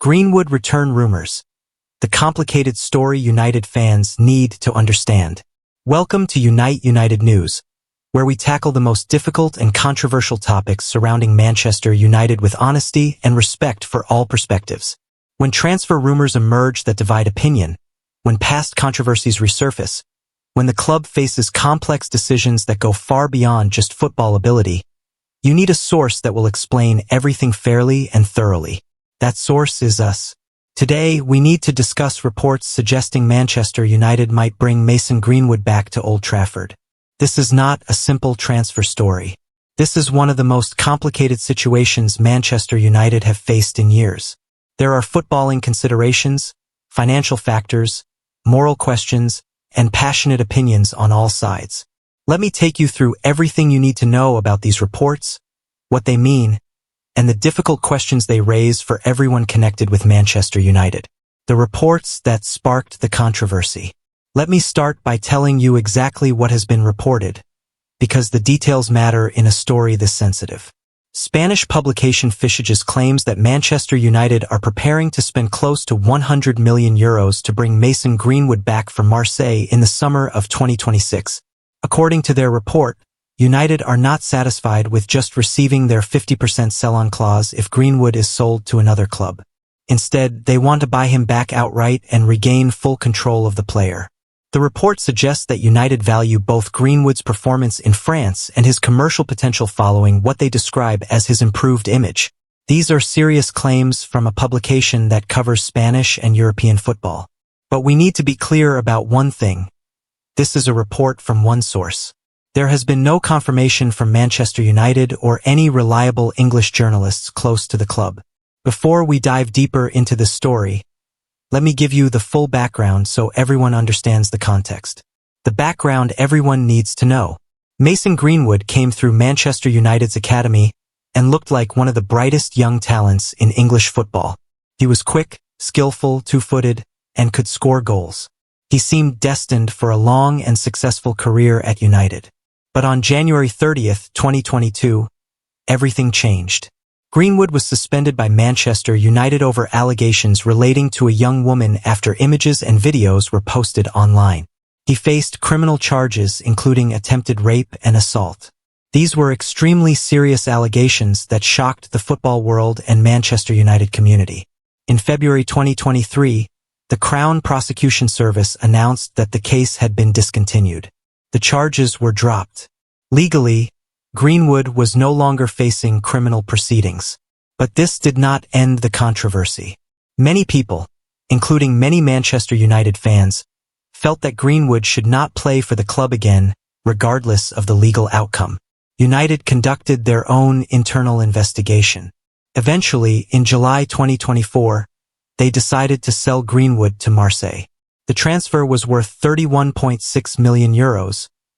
Greenwood return rumors. The complicated story United fans need to understand. Welcome to Unite United News, where we tackle the most difficult and controversial topics surrounding Manchester United with honesty and respect for all perspectives. When transfer rumors emerge that divide opinion, when past controversies resurface, when the club faces complex decisions that go far beyond just football ability, you need a source that will explain everything fairly and thoroughly. That source is us. Today, we need to discuss reports suggesting Manchester United might bring Mason Greenwood back to Old Trafford. This is not a simple transfer story. This is one of the most complicated situations Manchester United have faced in years. There are footballing considerations, financial factors, moral questions, and passionate opinions on all sides. Let me take you through everything you need to know about these reports, what they mean, and the difficult questions they raise for everyone connected with Manchester United. The reports that sparked the controversy. Let me start by telling you exactly what has been reported, because the details matter in a story this sensitive. Spanish publication Fichajes claims that Manchester United are preparing to spend close to €100 million to bring Mason Greenwood back from Marseille in the summer of 2026. According to their report, United are not satisfied with just receiving their 50% sell-on clause if Greenwood is sold to another club. Instead, they want to buy him back outright and regain full control of the player. The report suggests that United value both Greenwood's performance in France and his commercial potential following what they describe as his improved image. These are serious claims from a publication that covers Spanish and European football. But we need to be clear about one thing. This is a report from one source. There has been no confirmation from Manchester United or any reliable English journalists close to the club. Before we dive deeper into this story, let me give you the full background so everyone understands the context. The background everyone needs to know. Mason Greenwood came through Manchester United's academy and looked like one of the brightest young talents in English football. He was quick, skillful, two-footed, and could score goals. He seemed destined for a long and successful career at United. But on January 30th, 2022, everything changed. Greenwood was suspended by Manchester United over allegations relating to a young woman after images and videos were posted online. He faced criminal charges including attempted rape and assault. These were extremely serious allegations that shocked the football world and Manchester United community. In February 2023, the Crown Prosecution Service announced that the case had been discontinued. The charges were dropped. Legally, Greenwood was no longer facing criminal proceedings. But this did not end the controversy. Many people, including many Manchester United fans, felt that Greenwood should not play for the club again, regardless of the legal outcome. United conducted their own internal investigation. Eventually, in July 2024, they decided to sell Greenwood to Marseille. The transfer was worth €31.6 million,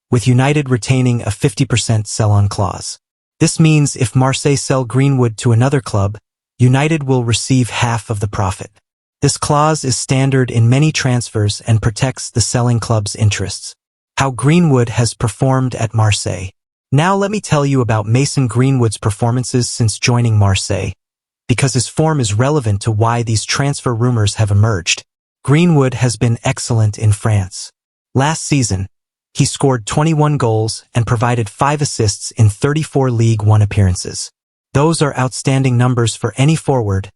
with United retaining a 50% sell-on clause. This means if Marseille sell Greenwood to another club, United will receive half of the profit. This clause is standard in many transfers and protects the selling club's interests. How Greenwood has performed at Marseille. Now let me tell you about Mason Greenwood's performances since joining Marseille, because his form is relevant to why these transfer rumors have emerged. Greenwood has been excellent in France. Last season, he scored 21 goals and provided 5 assists in 34 League One appearances. Those are outstanding numbers for any forward,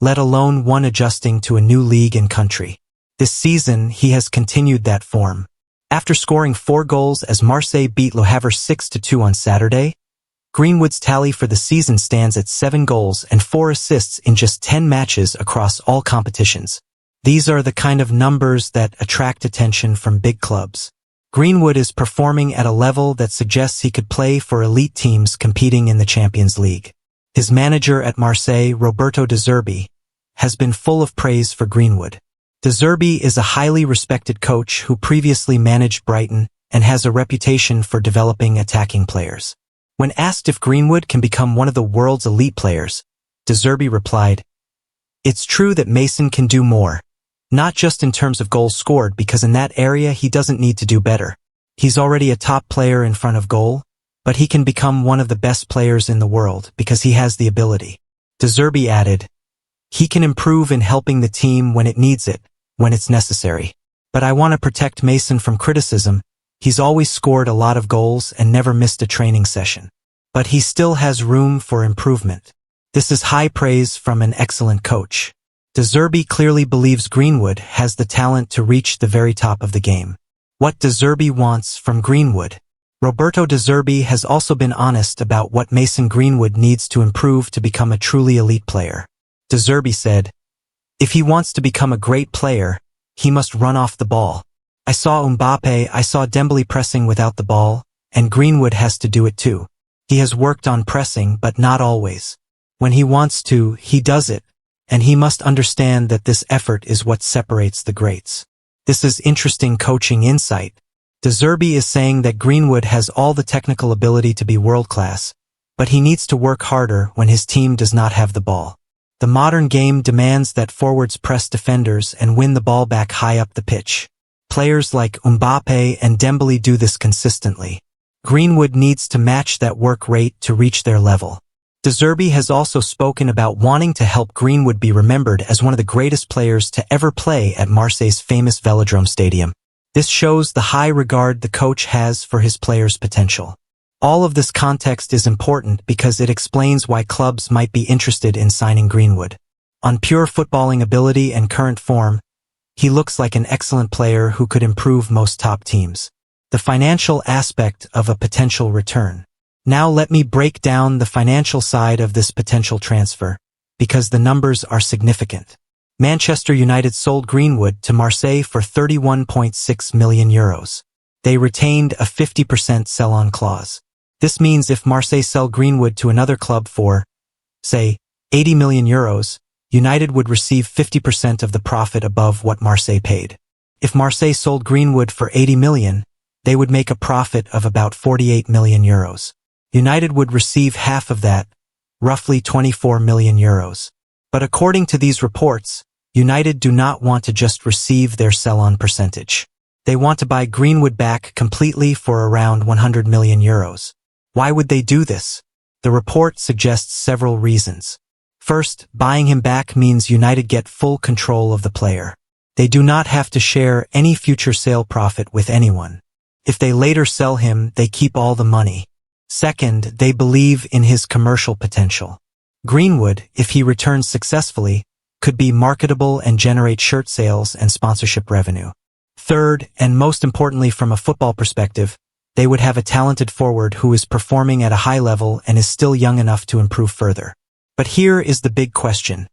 let alone one adjusting to a new league and country. This season, he has continued that form. After scoring 4 goals as Marseille beat Le Havre 6-2 on Saturday, Greenwood's tally for the season stands at 7 goals and 4 assists in just 10 matches across all competitions. These are the kind of numbers that attract attention from big clubs. Greenwood is performing at a level that suggests he could play for elite teams competing in the Champions League. His manager at Marseille, Roberto De Zerbi, has been full of praise for Greenwood. De Zerbi is a highly respected coach who previously managed Brighton and has a reputation for developing attacking players. When asked if Greenwood can become one of the world's elite players, De Zerbi replied, "It's true that Mason can do more. Not just in terms of goals scored, because in that area he doesn't need to do better. He's already a top player in front of goal, but he can become one of the best players in the world because he has the ability." De Zerbi added, He can improve in helping the team when it needs it, when it's necessary. But I want to protect Mason from criticism. He's always scored a lot of goals and never missed a training session. But he still has room for improvement. This is high praise from an excellent coach. De Zerbi clearly believes Greenwood has the talent to reach the very top of the game. What De Zerbi wants from Greenwood. Roberto De Zerbi has also been honest about what Mason Greenwood needs to improve to become a truly elite player. De Zerbi said, "If he wants to become a great player, he must run off the ball. I saw Mbappe, I saw Dembele pressing without the ball, and Greenwood has to do it too. He has worked on pressing, but not always. When he wants to, he does it, and he must understand that this effort is what separates the greats." This is interesting coaching insight. De Zerbi is saying that Greenwood has all the technical ability to be world-class, but he needs to work harder when his team does not have the ball. The modern game demands that forwards press defenders and win the ball back high up the pitch. Players like Mbappe and Dembele do this consistently. Greenwood needs to match that work rate to reach their level. De Zerbi has also spoken about wanting to help Greenwood be remembered as one of the greatest players to ever play at Marseille's famous Velodrome Stadium. This shows the high regard the coach has for his players' potential. All of this context is important because it explains why clubs might be interested in signing Greenwood. On pure footballing ability and current form, he looks like an excellent player who could improve most top teams. The financial aspect of a potential return. Now let me break down the financial side of this potential transfer, because the numbers are significant. Manchester United sold Greenwood to Marseille for €31.6 million. They retained a 50% sell-on clause. This means if Marseille sell Greenwood to another club for, say, €80 million, United would receive 50% of the profit above what Marseille paid. If Marseille sold Greenwood for €80 million, they would make a profit of about €48 million. United would receive half of that, roughly €24 million. But according to these reports, United do not want to just receive their sell-on percentage. They want to buy Greenwood back completely for around €100 million. Why would they do this? The report suggests several reasons. First, buying him back means United get full control of the player. They do not have to share any future sale profit with anyone. If they later sell him, they keep all the money. Second, they believe in his commercial potential. Greenwood, if he returns successfully, could be marketable and generate shirt sales and sponsorship revenue. Third, and most importantly from a football perspective, they would have a talented forward who is performing at a high level and is still young enough to improve further. But here is the big question.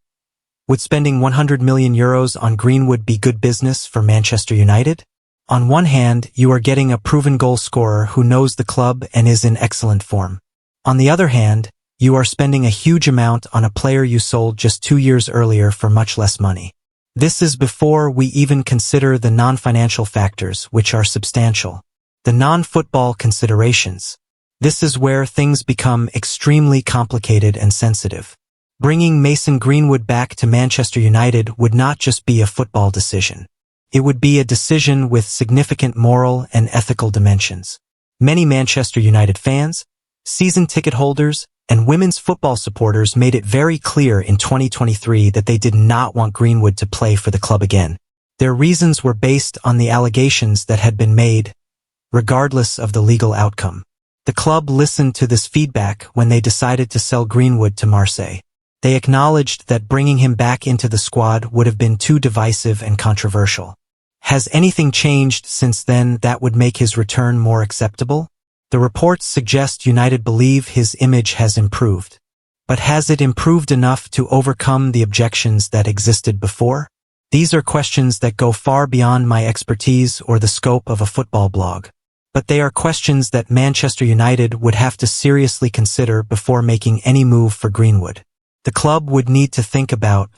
Would spending €100 million on Greenwood be good business for Manchester United? On one hand, you are getting a proven goal scorer who knows the club and is in excellent form. On the other hand, you are spending a huge amount on a player you sold just 2 years earlier for much less money. This is before we even consider the non-financial factors, which are substantial. The non-football considerations. This is where things become extremely complicated and sensitive. Bringing Mason Greenwood back to Manchester United would not just be a football decision. It would be a decision with significant moral and ethical dimensions. Many Manchester United fans, season ticket holders, and women's football supporters made it very clear in 2023 that they did not want Greenwood to play for the club again. Their reasons were based on the allegations that had been made, regardless of the legal outcome. The club listened to this feedback when they decided to sell Greenwood to Marseille. They acknowledged that bringing him back into the squad would have been too divisive and controversial. Has anything changed since then that would make his return more acceptable? The reports suggest United believe his image has improved. But has it improved enough to overcome the objections that existed before? These are questions that go far beyond my expertise or the scope of a football blog. But they are questions that Manchester United would have to seriously consider before making any move for Greenwood. The club would need to think about,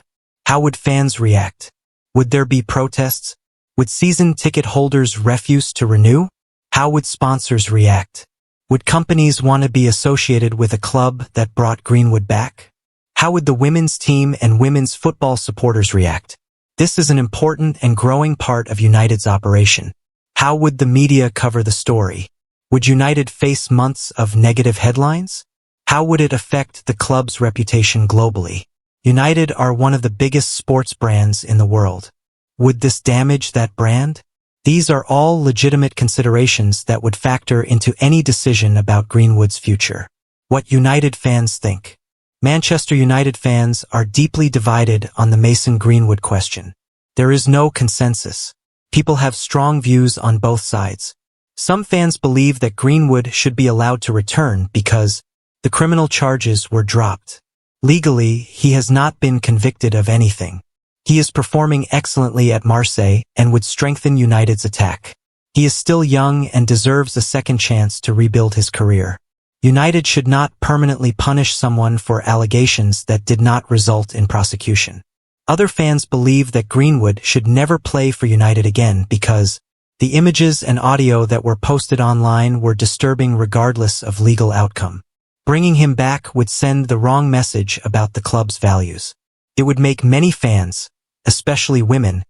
how would fans react? Would there be protests? Would season ticket holders refuse to renew? How would sponsors react? Would companies want to be associated with a club that brought Greenwood back? How would the women's team and women's football supporters react? This is an important and growing part of United's operation. How would the media cover the story? Would United face months of negative headlines? How would it affect the club's reputation globally? United are one of the biggest sports brands in the world. Would this damage that brand? These are all legitimate considerations that would factor into any decision about Greenwood's future. What United fans think. Manchester United fans are deeply divided on the Mason Greenwood question. There is no consensus. People have strong views on both sides. Some fans believe that Greenwood should be allowed to return because the criminal charges were dropped. Legally, he has not been convicted of anything. He is performing excellently at Marseille and would strengthen United's attack. He is still young and deserves a second chance to rebuild his career. United should not permanently punish someone for allegations that did not result in prosecution. Other fans believe that Greenwood should never play for United again because the images and audio that were posted online were disturbing regardless of legal outcome. Bringing him back would send the wrong message about the club's values. It would make many fans, especially women,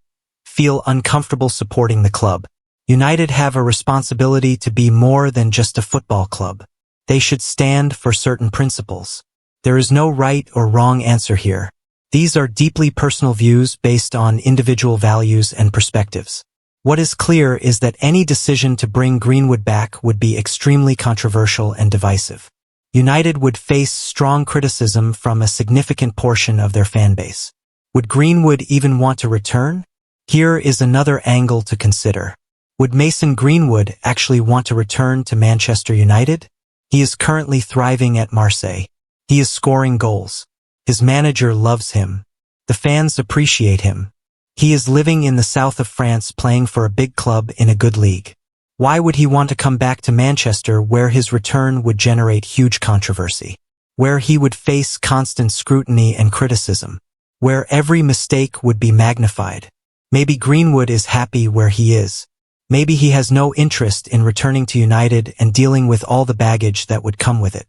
feel uncomfortable supporting the club. United have a responsibility to be more than just a football club. They should stand for certain principles. There is no right or wrong answer here. These are deeply personal views based on individual values and perspectives. What is clear is that any decision to bring Greenwood back would be extremely controversial and divisive. United would face strong criticism from a significant portion of their fan base. Would Greenwood even want to return? Here is another angle to consider. Would Mason Greenwood actually want to return to Manchester United? He is currently thriving at Marseille. He is scoring goals. His manager loves him. The fans appreciate him. He is living in the south of France playing for a big club in a good league. Why would he want to come back to Manchester where his return would generate huge controversy? Where he would face constant scrutiny and criticism? Where every mistake would be magnified? Maybe Greenwood is happy where he is. Maybe he has no interest in returning to United and dealing with all the baggage that would come with it.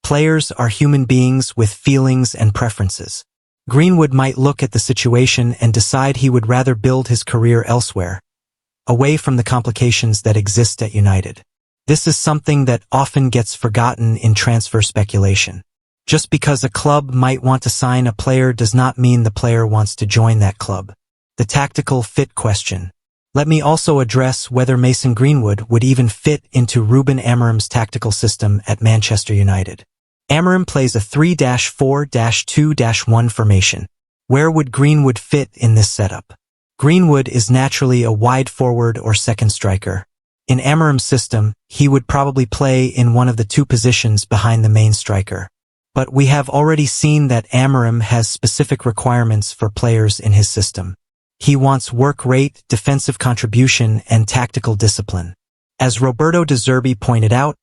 Players are human beings with feelings and preferences. Greenwood might look at the situation and decide he would rather build his career elsewhere, away from the complications that exist at United. This is something that often gets forgotten in transfer speculation. Just because a club might want to sign a player does not mean the player wants to join that club. The tactical fit question. Let me also address whether Mason Greenwood would even fit into Rúben Amorim's tactical system at Manchester United. Amorim plays a 3-4-2-1 formation. Where would Greenwood fit in this setup? Greenwood is naturally a wide forward or second striker. In Amorim's system, he would probably play in one of the two positions behind the main striker. But we have already seen that Amorim has specific requirements for players in his system. He wants work rate, defensive contribution, and tactical discipline. As Roberto De Zerbi pointed out,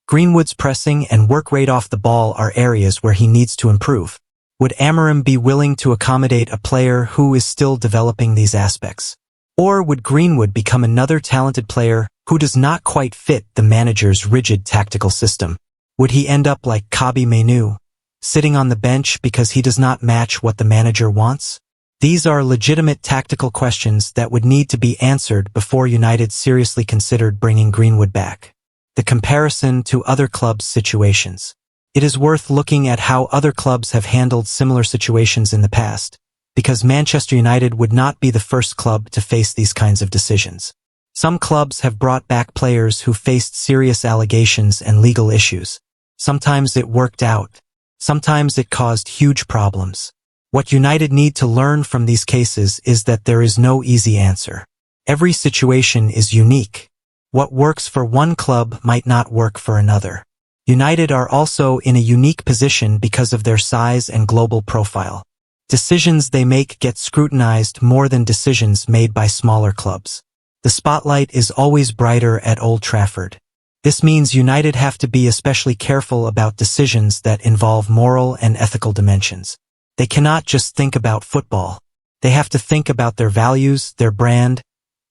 Greenwood's pressing and work rate off the ball are areas where he needs to improve. Would Amorim be willing to accommodate a player who is still developing these aspects? Or would Greenwood become another talented player who does not quite fit the manager's rigid tactical system? Would he end up like Kobbie Mainoo, sitting on the bench because he does not match what the manager wants? These are legitimate tactical questions that would need to be answered before United seriously considered bringing Greenwood back. The comparison to other clubs' situations. It is worth looking at how other clubs have handled similar situations in the past, because Manchester United would not be the first club to face these kinds of decisions. Some clubs have brought back players who faced serious allegations and legal issues. Sometimes it worked out. Sometimes it caused huge problems. What United need to learn from these cases is that there is no easy answer. Every situation is unique. What works for one club might not work for another. United are also in a unique position because of their size and global profile. Decisions they make get scrutinized more than decisions made by smaller clubs. The spotlight is always brighter at Old Trafford. This means United have to be especially careful about decisions that involve moral and ethical dimensions. They cannot just think about football. They have to think about their values, their brand,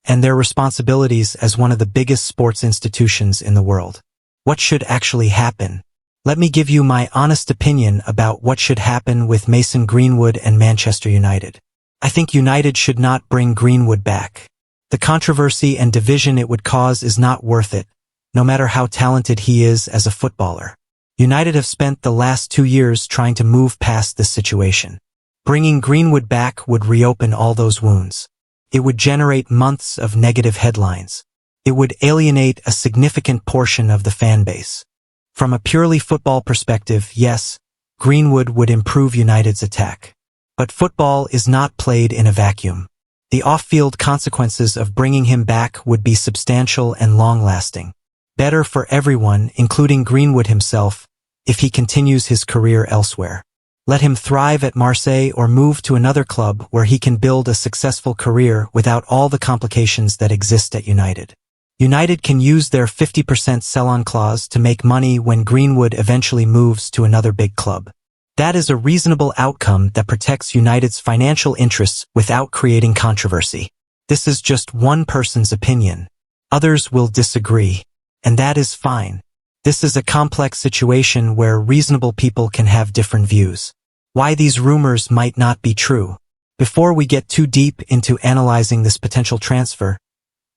and their responsibilities as one of the biggest sports institutions in the world. What should actually happen? Let me give you my honest opinion about what should happen with Mason Greenwood and Manchester United. I think United should not bring Greenwood back. The controversy and division it would cause is not worth it, no matter how talented he is as a footballer. United have spent the last 2 years trying to move past this situation. Bringing Greenwood back would reopen all those wounds. It would generate months of negative headlines. It would alienate a significant portion of the fan base. From a purely football perspective, yes, Greenwood would improve United's attack. But football is not played in a vacuum. The off-field consequences of bringing him back would be substantial and long-lasting. Better for everyone, including Greenwood himself, if he continues his career elsewhere. Let him thrive at Marseille or move to another club where he can build a successful career without all the complications that exist at United. United can use their 50% sell-on clause to make money when Greenwood eventually moves to another big club. That is a reasonable outcome that protects United's financial interests without creating controversy. This is just one person's opinion. Others will disagree, and that is fine. This is a complex situation where reasonable people can have different views. Why these rumors might not be true. Before we get too deep into analyzing this potential transfer,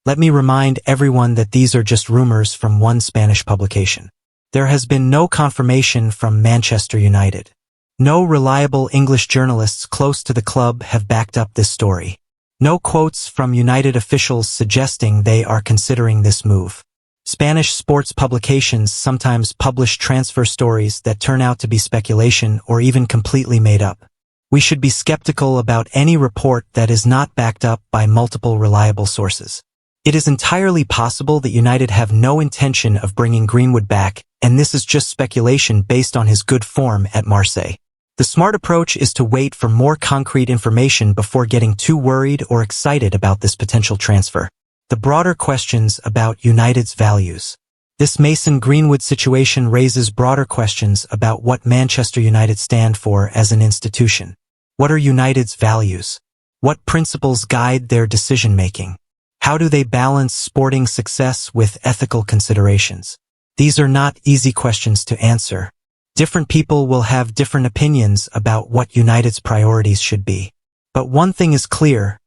let me remind everyone that these are just rumors from one Spanish publication. There has been no confirmation from Manchester United. No reliable English journalists close to the club have backed up this story. No quotes from United officials suggesting they are considering this move. Spanish sports publications sometimes publish transfer stories that turn out to be speculation or even completely made up. We should be skeptical about any report that is not backed up by multiple reliable sources. It is entirely possible that United have no intention of bringing Greenwood back, and this is just speculation based on his good form at Marseille. The smart approach is to wait for more concrete information before getting too worried or excited about this potential transfer. The broader questions about United's values. This Mason Greenwood situation raises broader questions about what Manchester United stand for as an institution. What are United's values? What principles guide their decision-making? How do they balance sporting success with ethical considerations? These are not easy questions to answer. Different people will have different opinions about what United's priorities should be. But one thing is clear.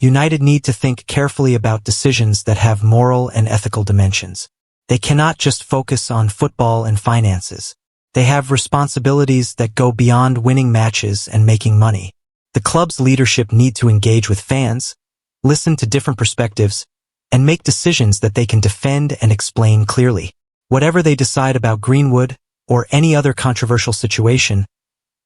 United need to think carefully about decisions that have moral and ethical dimensions. They cannot just focus on football and finances. They have responsibilities that go beyond winning matches and making money. The club's leadership need to engage with fans, listen to different perspectives, and make decisions that they can defend and explain clearly. Whatever they decide about Greenwood or any other controversial situation,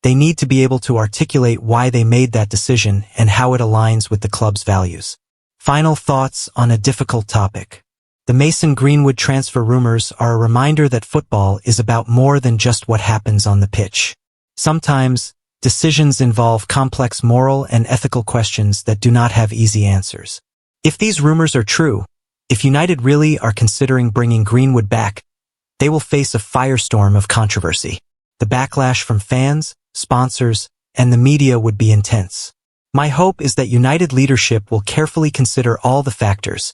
they need to be able to articulate why they made that decision and how it aligns with the club's values. Final thoughts on a difficult topic. The Mason Greenwood transfer rumors are a reminder that football is about more than just what happens on the pitch. Sometimes, decisions involve complex moral and ethical questions that do not have easy answers. If these rumors are true, if United really are considering bringing Greenwood back, they will face a firestorm of controversy. The backlash from fans, sponsors, and the media would be intense. My hope is that United leadership will carefully consider all the factors,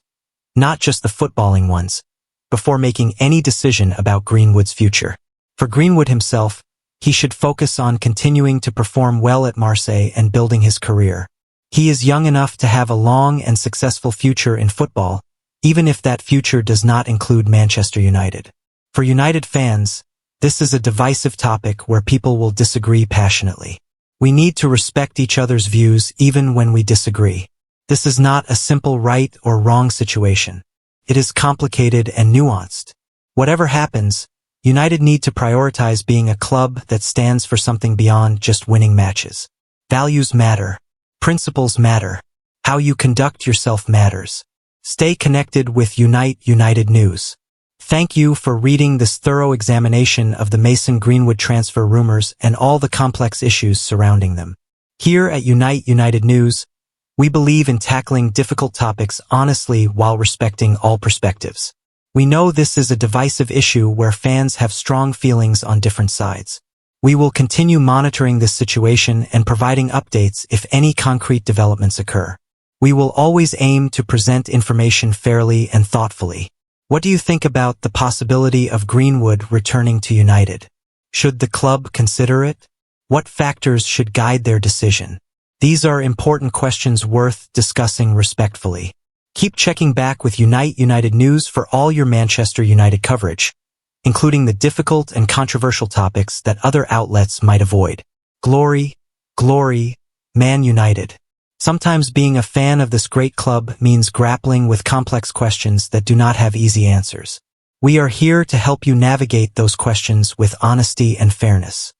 not just the footballing ones, before making any decision about Greenwood's future. For Greenwood himself, he should focus on continuing to perform well at Marseille and building his career. He is young enough to have a long and successful future in football, even if that future does not include Manchester United. For United fans, this is a divisive topic where people will disagree passionately. We need to respect each other's views even when we disagree. This is not a simple right or wrong situation. It is complicated and nuanced. Whatever happens, United need to prioritize being a club that stands for something beyond just winning matches. Values matter. Principles matter. How you conduct yourself matters. Stay connected with United News. Thank you for reading this thorough examination of the Mason Greenwood transfer rumors and all the complex issues surrounding them. Here at United News, we believe in tackling difficult topics honestly while respecting all perspectives. We know this is a divisive issue where fans have strong feelings on different sides. We will continue monitoring this situation and providing updates if any concrete developments occur. We will always aim to present information fairly and thoughtfully. What do you think about the possibility of Greenwood returning to United? Should the club consider it? What factors should guide their decision? These are important questions worth discussing respectfully. Keep checking back with United News for all your Manchester United coverage, including the difficult and controversial topics that other outlets might avoid. Glory, glory, Man United. Sometimes being a fan of this great club means grappling with complex questions that do not have easy answers. We are here to help you navigate those questions with honesty and fairness.